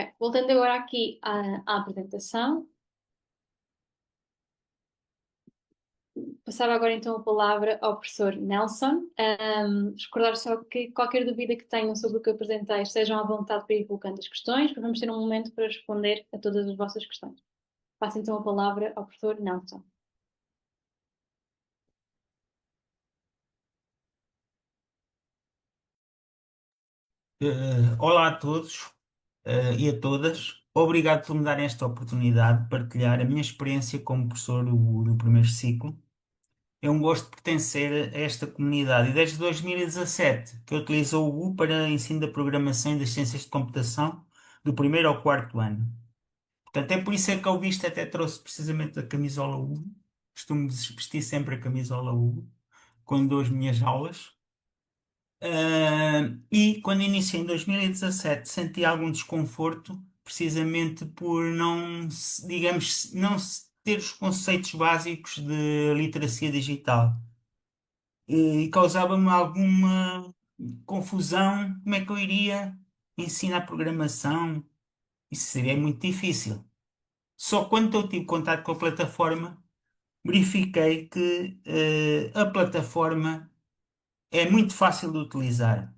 Ok. Voltando agora aqui à apresentação, passava agora então a palavra ao professor Nelson. Recordar só que qualquer dúvida que tenham sobre o que eu apresentei, estejam à vontade para ir colocando as questões, porque vamos ter um momento para responder a todas as vossas questões. Passo então a palavra ao professor Nelson. Olá a todos, e a todas. Obrigado por me darem esta oportunidade de partilhar a minha experiência como professor do primeiro ciclo. É um gosto pertencer a esta comunidade e desde 2017 que eu utilizo o U para ensino da programação e das ciências de computação do primeiro ao quarto ano. Portanto, é por isso é que ao visto até trouxe precisamente a camisola U. Costumo vestir sempre a camisola U quando dou as minhas aulas. E quando iniciei em 2017 senti algum desconforto, precisamente por não, digamos, não ter os conceitos básicos de literacia digital. E causava-me alguma confusão, como é que eu iria ensinar programação? Isso seria muito difícil. Só quando eu tive contato com a plataforma, verifiquei que a plataforma é muito fácil de utilizar.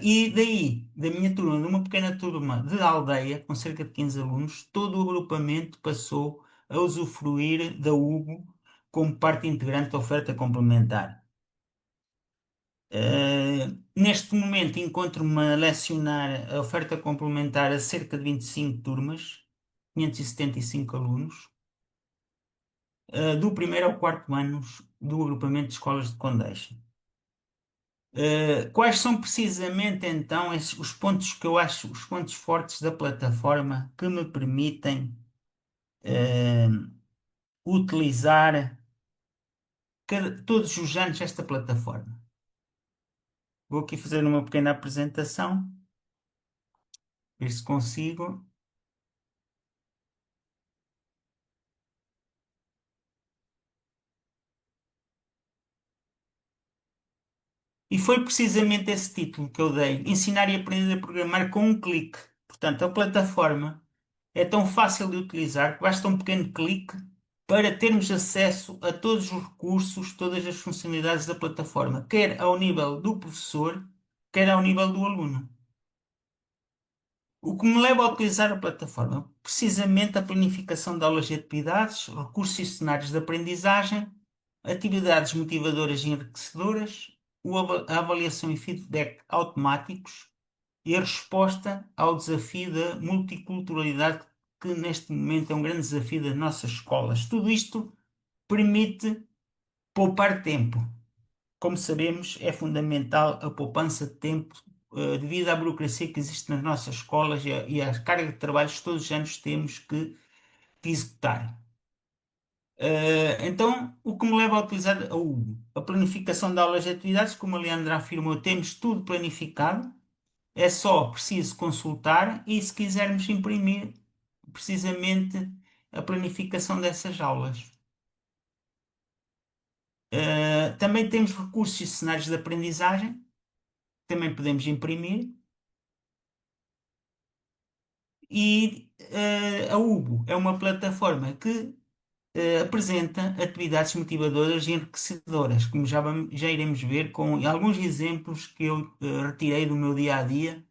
E daí, da minha turma, de uma pequena turma de aldeia, com cerca de 15 alunos, todo o agrupamento passou a usufruir da Hugo como parte integrante da oferta complementar. Neste momento, encontro-me a lecionar a oferta complementar a cerca de 25 turmas, 575 alunos, do primeiro ao quarto ano do agrupamento de escolas de Condeixa. Quais são precisamente então os pontos que eu acho os pontos fortes da plataforma que me permitem eh, utilizar todos os anos esta plataforma? Vou aqui fazer uma pequena apresentação, ver se consigo. E foi precisamente esse título que eu dei: Ensinar e aprender a programar com um clique. Portanto, a plataforma é tão fácil de utilizar que basta um pequeno clique para termos acesso a todos os recursos, todas as funcionalidades da plataforma, quer ao nível do professor, quer ao nível do aluno. O que me leva a utilizar a plataforma, precisamente a planificação de aulas e atividades, recursos e cenários de aprendizagem, atividades motivadoras e enriquecedoras, a avaliação e feedback automáticos e a resposta ao desafio da multiculturalidade, que neste momento é um grande desafio das nossas escolas. Tudo isto permite poupar tempo. Como sabemos, é fundamental a poupança de tempo, devido à burocracia que existe nas nossas escolas e à carga de trabalhos que todos os anos temos que executar. Então, o que me leva a utilizar a Hugo? A planificação de aulas e atividades, como a Leandra afirmou, temos tudo planificado. É só preciso consultar e, se quisermos, imprimir precisamente a planificação dessas aulas. Também temos recursos e cenários de aprendizagem, também podemos imprimir. E a Hugo é uma plataforma que apresenta atividades motivadoras e enriquecedoras, como já iremos ver com alguns exemplos que eu retirei do meu dia a dia,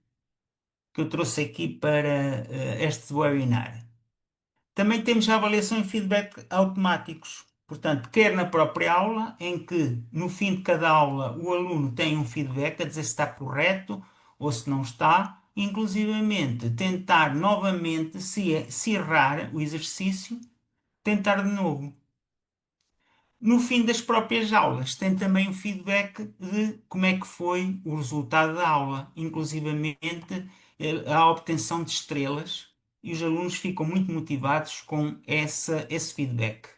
que eu trouxe aqui para este webinar. Também temos a avaliação e feedback automáticos. Portanto, quer na própria aula, em que no fim de cada aula o aluno tem um feedback a dizer se está correto ou se não está, inclusivamente tentar novamente, se errar o exercício, tentar de novo. No fim das próprias aulas, tem também o feedback de como é que foi o resultado da aula, inclusivamente a obtenção de estrelas, e os alunos ficam muito motivados com esse feedback.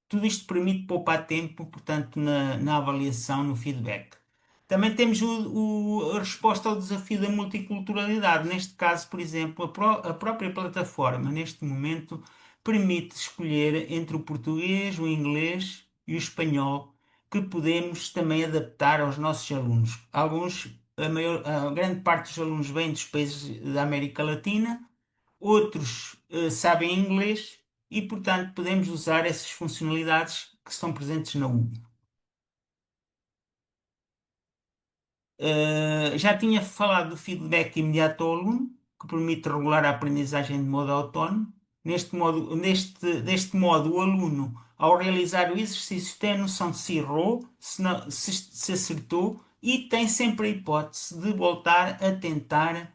Tudo isto permite poupar tempo, portanto, na avaliação, no feedback. Também temos a resposta ao desafio da multiculturalidade. Neste caso, por exemplo, a própria plataforma, neste momento, permite escolher entre o português, o inglês e o espanhol, que podemos também adaptar aos nossos alunos. Alguns a grande parte dos alunos vem dos países da América Latina, outros sabem inglês e, portanto, podemos usar essas funcionalidades que estão presentes na U. Já tinha falado do feedback imediato ao aluno, que permite regular a aprendizagem de modo autónomo. Deste modo, o aluno, ao realizar o exercício, tem a noção de se errou, se acertou e tem sempre a hipótese de voltar a tentar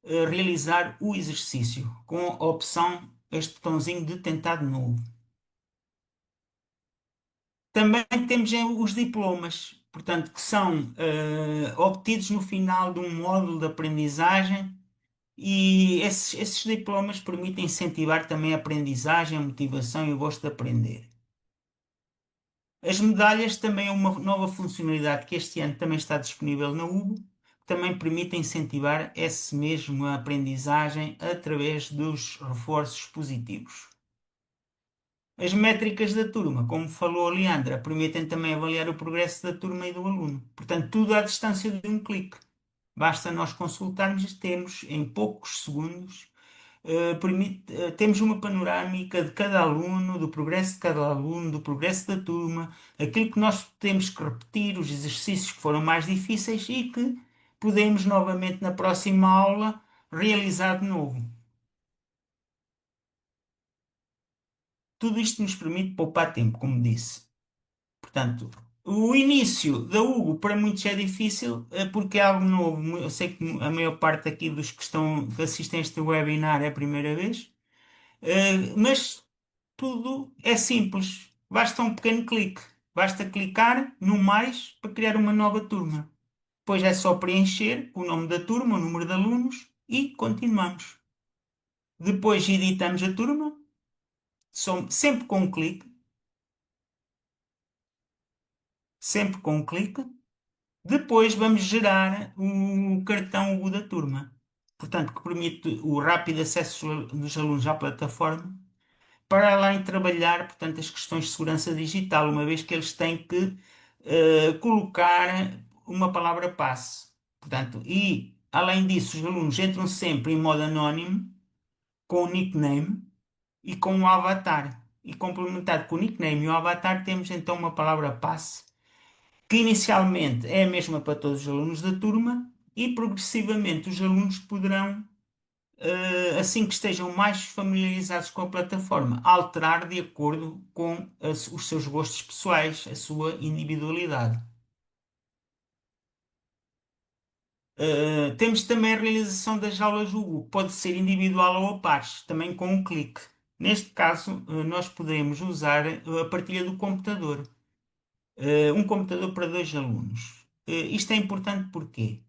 realizar o exercício, com a opção, este botãozinho de tentar de novo. Também temos os diplomas, portanto, que são obtidos no final de um módulo de aprendizagem e esses diplomas permitem incentivar também a aprendizagem, a motivação e o gosto de aprender. As medalhas também é uma nova funcionalidade que este ano também está disponível na UBO, que também permite incentivar essa mesma aprendizagem através dos reforços positivos. As métricas da turma, como falou a Leandra, permitem também avaliar o progresso da turma e do aluno. Portanto, tudo à distância de um clique. Basta nós consultarmos e temos, em poucos segundos, temos uma panorâmica de cada aluno, do progresso de cada aluno, do progresso da turma, aquilo que nós temos que repetir, os exercícios que foram mais difíceis e que podemos novamente na próxima aula realizar de novo. Tudo isto nos permite poupar tempo, como disse. Portanto, o início da Hugo para muitos é difícil porque é algo novo. Eu sei que a maior parte aqui dos que assistem a este webinar é a primeira vez, mas tudo é simples. Basta um pequeno clique. Basta clicar no mais para criar uma nova turma. Depois é só preencher o nome da turma, o número de alunos e continuamos. Depois editamos a turma, sempre com um clique, sempre com um clique. Depois vamos gerar o cartão U da turma, portanto, que permite o rápido acesso dos alunos à plataforma para além de trabalhar, portanto, as questões de segurança digital, uma vez que eles têm que colocar uma palavra passe. Portanto, e além disso, os alunos entram sempre em modo anónimo, com o nickname e com o avatar. E complementado com o nickname e o avatar, temos então uma palavra passe que inicialmente é a mesma para todos os alunos da turma e progressivamente os alunos poderão, assim que estejam mais familiarizados com a plataforma, alterar de acordo com os seus gostos pessoais, a sua individualidade. Temos também a realização das aulas do Google, pode ser individual ou a pares, também com um clique. Neste caso, nós podemos usar a partilha do computador. Um computador para dois alunos. Isto é importante porque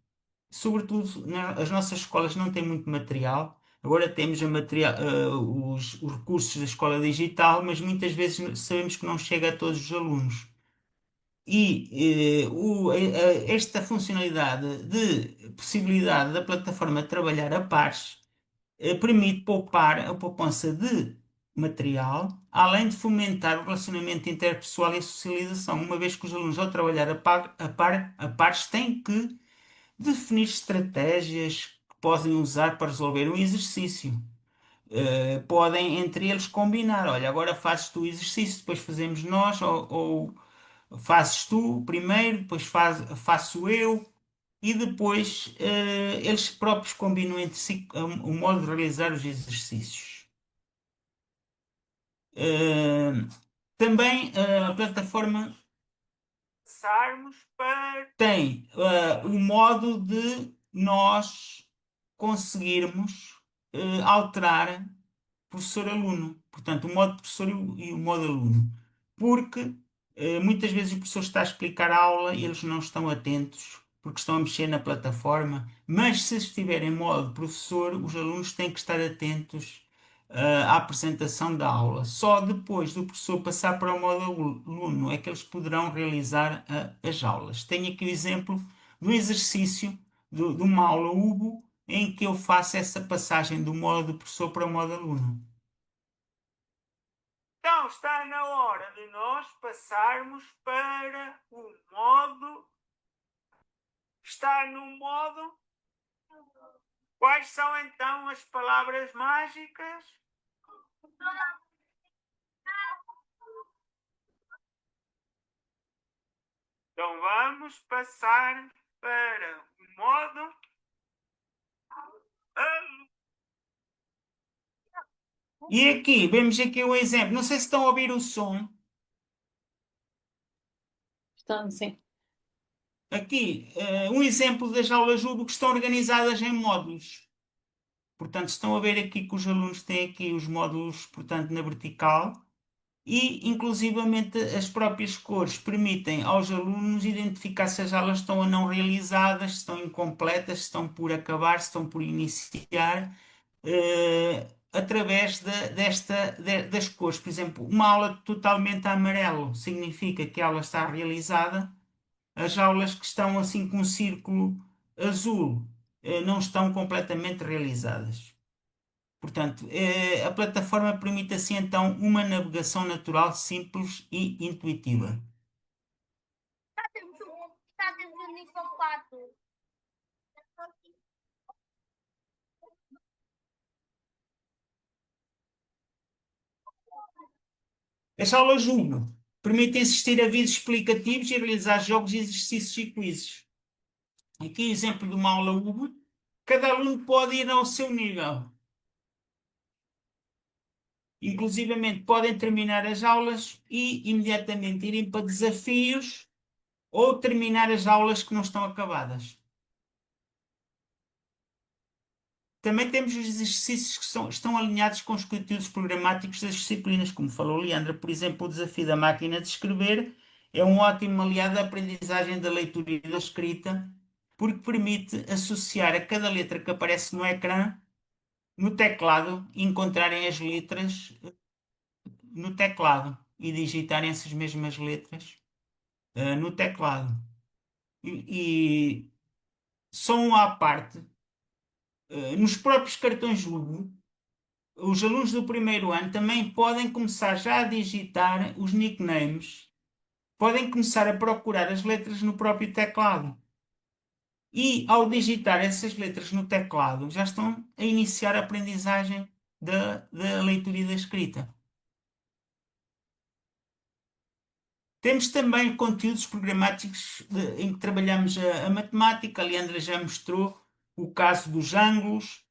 sobretudo, as nossas escolas não têm muito material. Agora temos os recursos da escola digital, mas muitas vezes sabemos que não chega a todos os alunos. E esta funcionalidade de possibilidade da plataforma trabalhar a pares permite poupar a poupança de material, além de fomentar o relacionamento interpessoal e a socialização, uma vez que os alunos, ao trabalhar a pares, têm que definir estratégias que podem usar para resolver um exercício. Podem entre eles combinar, olha, agora fazes tu o exercício, depois fazemos nós, ou fazes tu primeiro, depois faço eu, e depois eles próprios combinam entre si o modo de realizar os exercícios. Eh, Também a plataforma tem o modo de nós conseguirmos alterar professor-aluno. Portanto, o modo professor e o modo aluno. Porque muitas vezes o professor está a explicar a aula e eles não estão atentos, porque estão a mexer na plataforma. Mas se estiver em modo professor, os alunos têm que estar atentos à apresentação da aula. Só depois do professor passar para o modo aluno é que eles poderão realizar as aulas. Tenho aqui o exemplo do exercício de uma aula UBO em que eu faço essa passagem do modo professor para o modo aluno. Então está na hora de nós passarmos para o modo está no modo. Quais são então as palavras mágicas? Então vamos passar para o modo. E aqui, vemos aqui um exemplo. Não sei se estão a ouvir o som. Então, sim. Aqui, um exemplo das aulas Ubo que estão organizadas em módulos. Portanto, estão a ver aqui que os alunos têm aqui os módulos, portanto, na vertical. E, inclusivamente, as próprias cores permitem aos alunos identificar se as aulas estão ou não realizadas, se estão incompletas, se estão por acabar, se estão por iniciar, através das cores. Por exemplo, uma aula totalmente amarelo significa que a aula está realizada. As aulas que estão assim com um círculo azul, não estão completamente realizadas. Portanto, a plataforma permite assim então uma navegação natural simples e intuitiva. Está dentro do nível 4. As aulas Uno permitem assistir a vídeos explicativos e realizar jogos, exercícios e quizzes. Aqui exemplo de uma aula Uno. Cada aluno pode ir ao seu nível. Inclusivamente podem terminar as aulas e imediatamente irem para desafios ou terminar as aulas que não estão acabadas. Também temos os exercícios que estão alinhados com os conteúdos programáticos das disciplinas, como falou Leandra. Por exemplo, o desafio da máquina de escrever é um ótimo aliado à aprendizagem da leitura e da escrita, porque permite associar a cada letra que aparece no ecrã, no teclado, e encontrarem as letras no teclado e digitarem essas mesmas letras no teclado. E só um à parte, nos próprios cartões Ludo, os alunos do primeiro ano também podem começar já a digitar os nicknames, podem começar a procurar as letras no próprio teclado. E ao digitar essas letras no teclado, já estão a iniciar a aprendizagem da leitura e da escrita. Temos também conteúdos programáticos em que trabalhamos a matemática. A Leandra já mostrou o caso dos ângulos.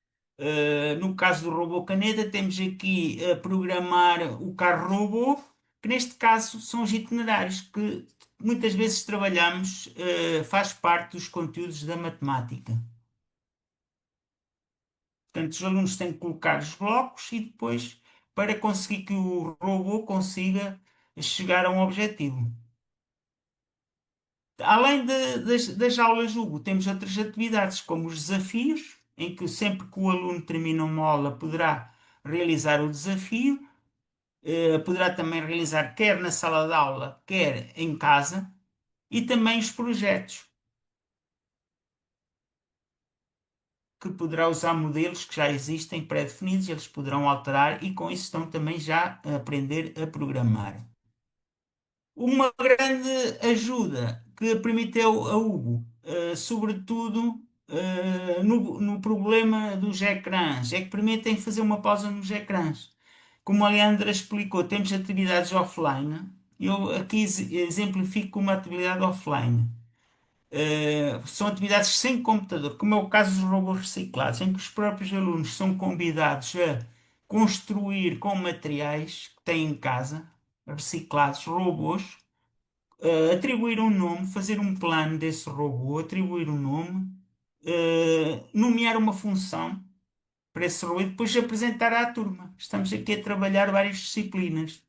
No caso do robô caneta, temos aqui a programar o carro robô, que neste caso são os itinerários que muitas vezes trabalhamos, faz parte dos conteúdos da matemática. Portanto, os alunos têm que colocar os blocos e depois, para conseguir que o robô consiga chegar a um objetivo. Além das aulas Hugo, temos outras atividades, como os desafios, em que sempre que o aluno termina uma aula poderá realizar o desafio, poderá também realizar quer na sala de aula, quer em casa, e também os projetos, que poderá usar modelos que já existem pré-definidos, eles poderão alterar e com isso estão também já a aprender a programar. Uma grande ajuda que permitiu a Hugo, sobretudo no problema dos ecrãs, é que permitem fazer uma pausa nos ecrãs. Como a Leandra explicou, temos atividades offline. Eu aqui exemplifico uma atividade offline. São atividades sem computador, como é o caso dos robôs reciclados, em que os próprios alunos são convidados a construir com materiais que têm em casa, reciclados, robôs, atribuir um nome, fazer um plano desse robô, atribuir um nome, nomear uma função para esse robô e depois apresentar à turma. Estamos aqui a trabalhar várias disciplinas,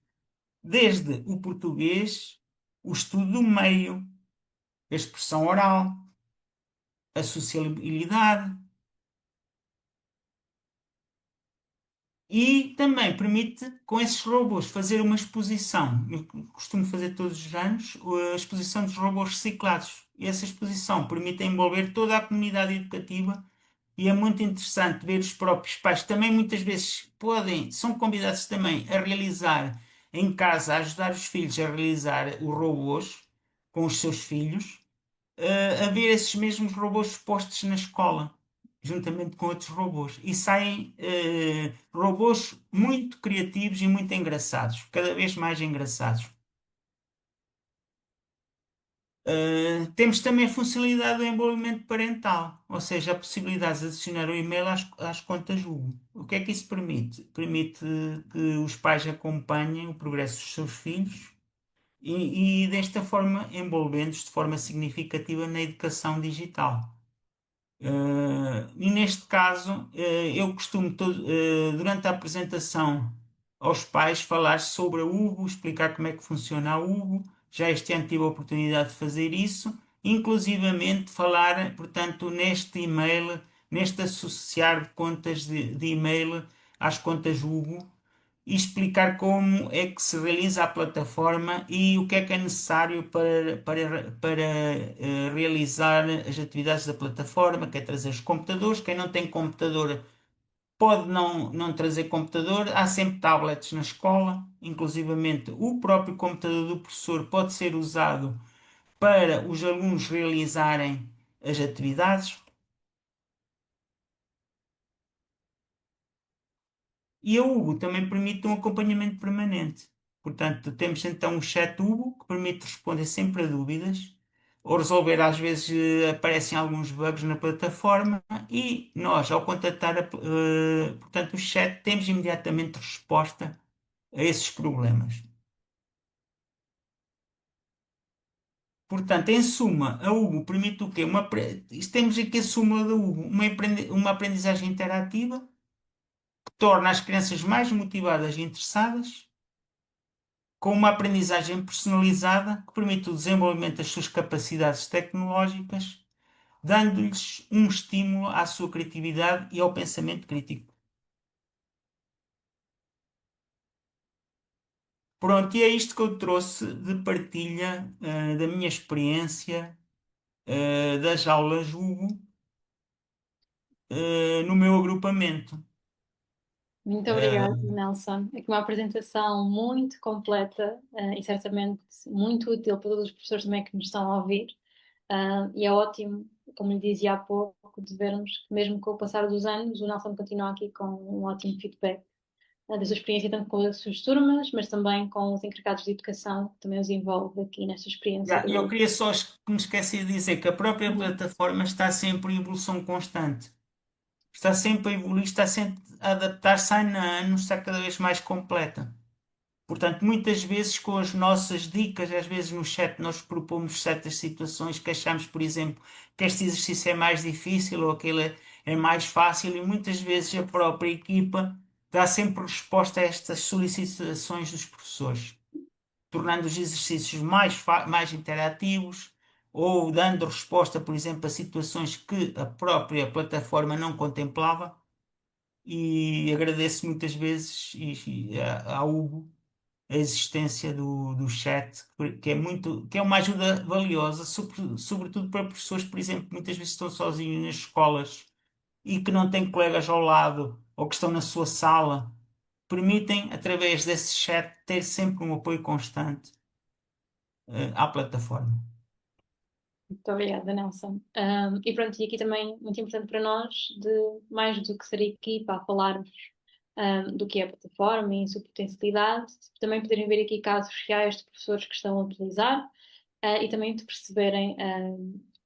desde o português, o estudo do meio, a expressão oral, a sociabilidade. E também permite, com esses robôs, fazer uma exposição. Eu costumo fazer todos os anos a exposição dos robôs reciclados. E essa exposição permite envolver toda a comunidade educativa e é muito interessante ver os próprios pais que também muitas vezes são convidados também a realizar em casa, a ajudar os filhos a realizar os robôs com os seus filhos. haver esses mesmos robôs expostos na escola, juntamente com outros robôs. E saem robôs muito criativos e muito engraçados, cada vez mais engraçados. Temos também a funcionalidade do envolvimento parental, ou seja, a possibilidade de adicionar o e-mail às contas Google. O que é que isso permite? Permite que os pais acompanhem o progresso dos seus filhos e desta forma envolvendo-os de forma significativa na educação digital. E neste caso, eu costumo, durante a apresentação aos pais, falar sobre a Hugo, explicar como é que funciona a Hugo. Já este ano tive a oportunidade de fazer isso, inclusivamente falar, portanto, neste e-mail, neste associar de contas de e-mail às contas Hugo e explicar como é que se realiza a plataforma e o que é necessário para realizar as atividades da plataforma, que é trazer os computadores. Quem não tem computador pode não trazer computador, há sempre tablets na escola, inclusivamente o próprio computador do professor pode ser usado para os alunos realizarem as atividades. E a Hugo também permite um acompanhamento permanente. Portanto, temos então o chat Hugo, que permite responder sempre a dúvidas, ou resolver, às vezes aparecem alguns bugs na plataforma, e nós, ao contatar portanto, o chat, temos imediatamente resposta a esses problemas. Portanto, em suma, a Hugo permite o quê? Temos aqui a súmula da Hugo, uma aprendizagem interativa que torna as crianças mais motivadas e interessadas, com uma aprendizagem personalizada que permite o desenvolvimento das suas capacidades tecnológicas, dando-lhes um estímulo à sua criatividade e ao pensamento crítico. Pronto, e é isto que eu trouxe de partilha, da minha experiência, das aulas Hugo, no meu agrupamento. Muito obrigada, Eh, Nelson. É que uma apresentação muito completa, e certamente muito útil para todos os professores também que nos estão a ouvir. E é ótimo, como lhe dizia há pouco, de vermos que mesmo com o passar dos anos, o Nelson continua aqui com um ótimo feedback, da sua experiência tanto com as suas turmas, mas também com os encarregados de educação, que também os envolve aqui nesta experiência eu dele. queria só que me esqueci de dizer que a própria plataforma está sempre em evolução constante. Está sempre a evoluir, está sempre a adaptar-se ano a ano, está cada vez mais completa. Portanto, muitas vezes com as nossas dicas, às vezes no chat nós propomos certas situações que achamos, por exemplo, que este exercício é mais difícil ou aquele é mais fácil e muitas vezes a própria equipa dá sempre resposta a estas solicitações dos professores, tornando os exercícios mais interativos ou dando resposta, por exemplo, a situações que a própria plataforma não contemplava. E agradeço muitas vezes ao Hugo a existência do chat, que é uma ajuda valiosa, sobretudo para professores, por exemplo, que muitas vezes estão sozinhos nas escolas e que não têm colegas ao lado ou que estão na sua sala, permitem, através desse chat, ter sempre um apoio constante, à plataforma. Muito obrigada, Nelson. E pronto, e aqui também muito importante para nós, de mais do que ser equipa a falarmos do que é a plataforma e a sua potencialidade, também poderem ver aqui casos reais de professores que estão a utilizar e também de perceberem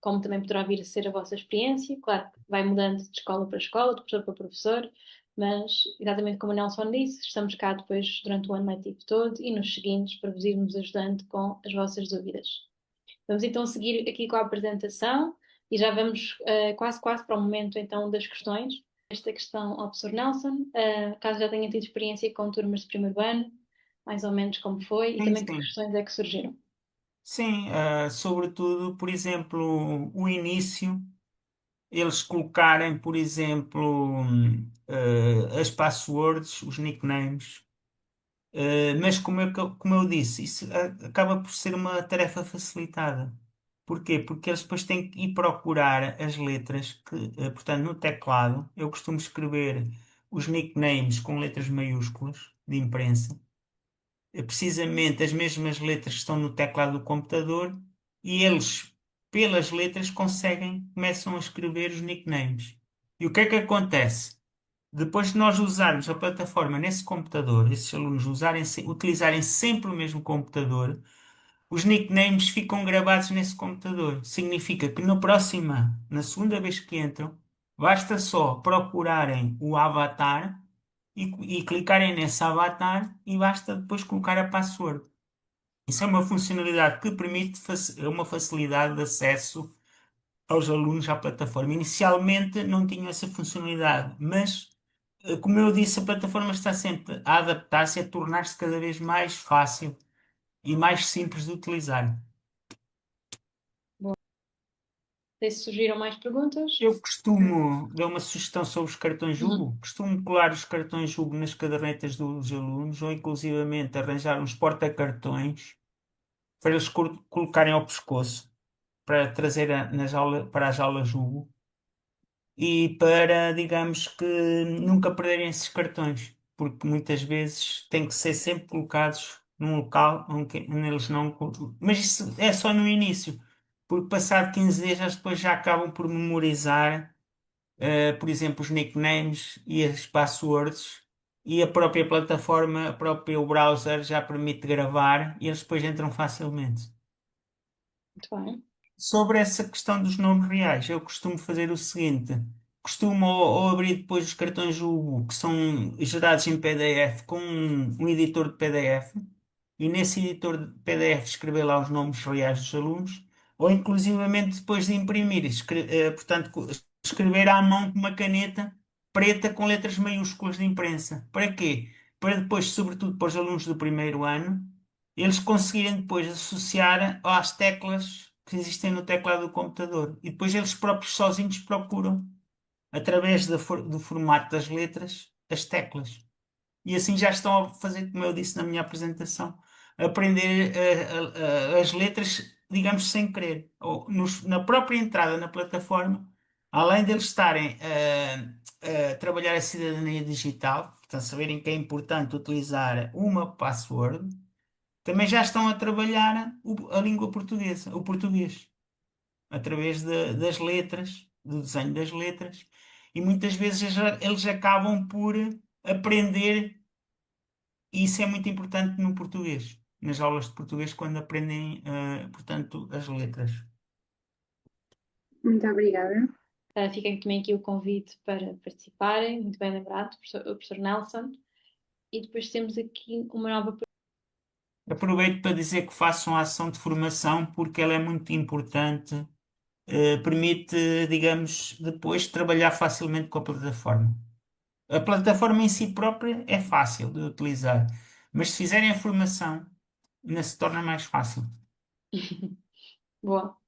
como também poderá vir a ser a vossa experiência. Claro que vai mudando de escola para escola, de professor para professor, mas exatamente como o Nelson disse, estamos cá depois durante o ano letivo todo e nos seguintes para vos irmos ajudando com as vossas dúvidas. Vamos então seguir aqui com a apresentação e já vamos quase para o momento então das questões. Esta questão ao professor Nelson, caso já tenha tido experiência com turmas de primeiro ano, mais ou menos como foi, e Sim, também que sim. questões é que surgiram. Sim, sobretudo, por exemplo, o início, eles colocarem, por exemplo, as passwords, os nicknames. Mas como eu disse, isso acaba por ser uma tarefa facilitada. Porquê? Porque eles depois têm que ir procurar as letras que, portanto, no teclado, eu costumo escrever os nicknames com letras maiúsculas de imprensa, precisamente as mesmas letras que estão no teclado do computador, e eles pelas letras, começam a escrever os nicknames. E o que é que acontece? Depois de nós usarmos a plataforma nesse computador, esses alunos utilizarem sempre o mesmo computador, os nicknames ficam gravados nesse computador. Significa que na segunda vez que entram, basta só procurarem o avatar e clicarem nesse avatar e basta depois colocar a password. Isso é uma funcionalidade que permite uma facilidade de acesso aos alunos à plataforma. Inicialmente não tinha essa funcionalidade, mas, como eu disse, a plataforma está sempre a adaptar-se, a tornar-se cada vez mais fácil e mais simples de utilizar. Não sei se surgiram mais perguntas. Eu costumo dar uma sugestão sobre os cartões Uhum. Jugo. Costumo colar os cartões Jugo nas cadernetas dos alunos ou inclusivamente arranjar uns porta-cartões para eles colocarem ao pescoço para trazer para as aulas Jugo e para, digamos que, nunca perderem esses cartões, porque muitas vezes têm que ser sempre colocados num local onde eles não. Mas isso é só no início, porque passado 15 dias eles depois já acabam por memorizar, por exemplo, os nicknames e as passwords. E a própria plataforma, o próprio browser já permite gravar e eles depois entram facilmente. Muito bem. Sobre essa questão dos nomes reais, eu costumo fazer o seguinte: costumo ou abrir depois os cartões Hugo, que são gerados em PDF, com um editor de PDF, e nesse editor de PDF escrever lá os nomes reais dos alunos, ou inclusivamente depois de imprimir, portanto, escrever à mão com uma caneta preta com letras maiúsculas de imprensa. Para quê? Para depois, sobretudo para os alunos do primeiro ano, eles conseguirem depois associar às teclas que existem no teclado do computador. E depois eles próprios sozinhos procuram, através do formato das letras, as teclas. E assim já estão a fazer, como eu disse na minha apresentação, aprender as letras, digamos, sem querer. Ou na própria entrada na plataforma, além deles estarem a trabalhar a cidadania digital, portanto, saberem que é importante utilizar uma password, também já estão a trabalhar a língua portuguesa, o português, através das letras, do desenho das letras, e muitas vezes eles acabam por aprender, e isso é muito importante no português, nas aulas de português, quando aprendem, portanto, as letras. Muito obrigada. Fica também aqui o convite para participarem, muito bem lembrado, o professor Nelson. E depois temos aqui uma nova. Aproveito para dizer que façam a ação de formação, porque ela é muito importante, permite, digamos, depois trabalhar facilmente com a plataforma. A plataforma em si própria é fácil de utilizar, mas se fizerem a formação, ainda se torna mais fácil. Boa.